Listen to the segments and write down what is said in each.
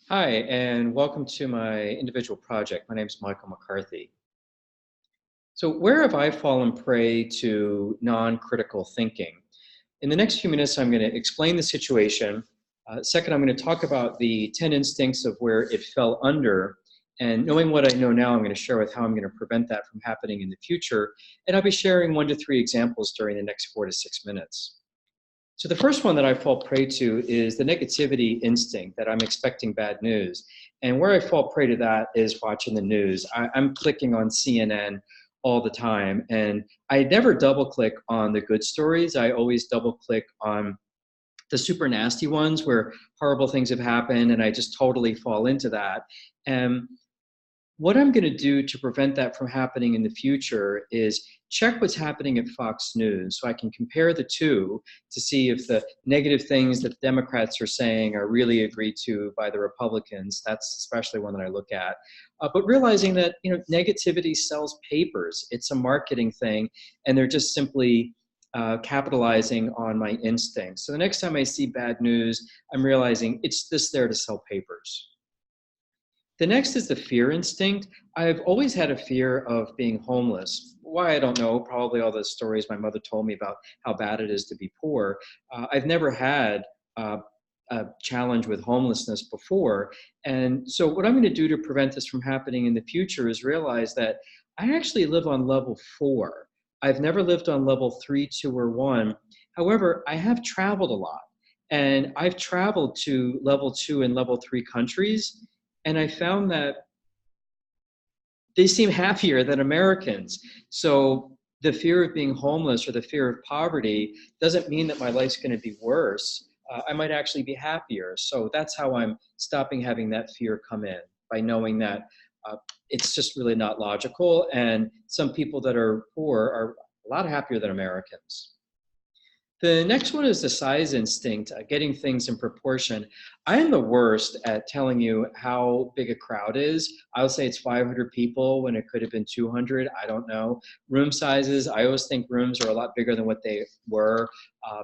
Hi, and welcome to my individual project. My name is Michael McCarthy. So, where have I fallen prey to non critical thinking? In the next few minutes, I'm going to explain the situation. Second, I'm going to talk about the 10 instincts of where it fell under. And knowing what I know now, I'm going to share with how I'm going to prevent that from happening in the future. And I'll be sharing 1 to 3 examples during the next 4 to 6 minutes. So the first one that I fall prey to is the negativity instinct that I'm expecting bad news. And where I fall prey to that is watching the news. I'm clicking on CNN all the time. And I never double click on the good stories. I always double click on the super nasty ones where horrible things have happened and I just totally fall into that. And what I'm going to do to prevent that from happening in the future is check what's happening at Fox News so I can compare the two to see if the negative things that the Democrats are saying are really agreed to by the Republicans. That's especially one that I look at. But realizing that negativity sells papers, it's a marketing thing, and they're just simply capitalizing on my instincts. So the next time I see bad news, I'm realizing it's just there to sell papers. The next is the fear instinct. I've always had a fear of being homeless. Why, I don't know. Probably all the stories my mother told me about how bad it is to be poor. I've never had uh, a challenge with homelessness before. And so, what I'm going to do to prevent this from happening in the future is realize that I actually live on level 4. I've never lived on level 3, 2, or 1. However, I have traveled a lot. And I've traveled to level 2 and level 3 countries, and I found that they seem happier than Americans. So the fear of being homeless or the fear of poverty doesn't mean that my life's going to be worse. I might actually be happier. So that's how I'm stopping having that fear come in, by knowing that uh, it's just really not logical. And some people that are poor are a lot happier than Americans. The next one is the size instinct, getting things in proportion. I am the worst at telling you how big a crowd is. I'll say it's 500 people when it could have been 200. I don't know. Room sizes, I always think rooms are a lot bigger than what they were. Uh,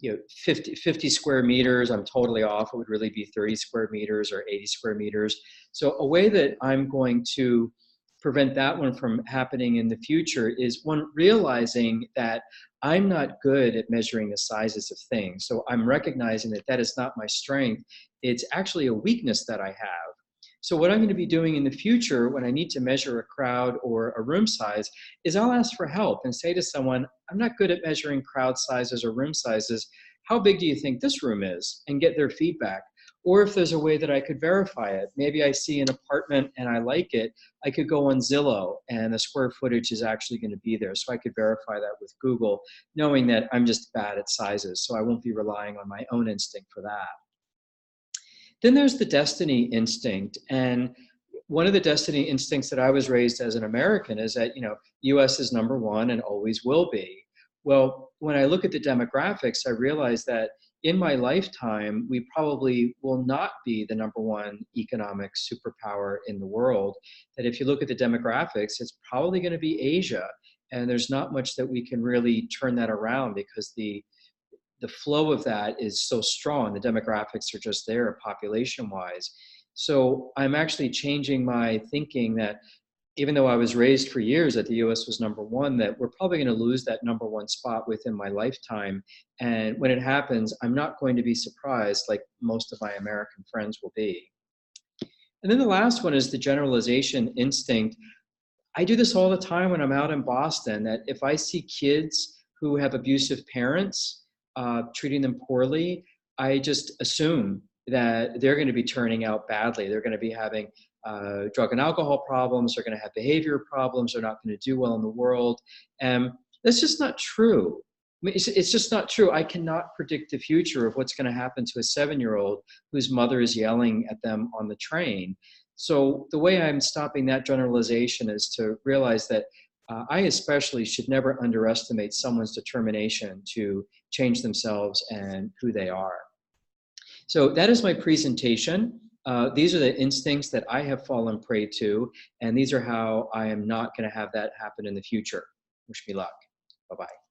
50 square meters, I'm totally off. It would really be 30 square meters or 80 square meters. So a way that I'm going to prevent that one from happening in the future is one, realizing that I'm not good at measuring the sizes of things. So I'm recognizing that that is not my strength. It's actually a weakness that I have. So what I'm going to be doing in the future when I need to measure a crowd or a room size is I'll ask for help and say to someone, I'm not good at measuring crowd sizes or room sizes. How big do you think this room is? And get their feedback. Or if there's a way that I could verify it, maybe I see an apartment and I like it, I could go on Zillow and the square footage is actually going to be there. So I could verify that with Google, knowing that I'm just bad at sizes. So I won't be relying on my own instinct for that. Then there's the destiny instinct. And one of the destiny instincts that I was raised as an American is that, US is number one and always will be. Well, when I look at the demographics, I realize that in my lifetime, we probably will not be the number one economic superpower in the world. That if you look at the demographics, it's probably going to be Asia. And there's not much that we can really turn that around because the flow of that is so strong. The demographics are just there population wise. So I'm actually changing my thinking that even though I was raised for years that the US was number one, that we're probably going to lose that number one spot within my lifetime. And when it happens, I'm not going to be surprised like most of my American friends will be. And then the last one is the generalization instinct. I do this all the time when I'm out in Boston, that if I see kids who have abusive parents treating them poorly, I just assume that they're going to be turning out badly. They're going to be having drug and alcohol problems. They're going to have behavior problems. They're not going to do well in the world. And that's just not true. I mean, it's just not true. I cannot predict the future of what's going to happen to a 7-year-old whose mother is yelling at them on the train. So the way I'm stopping that generalization is to realize that I especially should never underestimate someone's determination to change themselves and who they are. So that is my presentation. These are the instincts that I have fallen prey to, and these are how I am not going to have that happen in the future. Wish me luck. Bye-bye.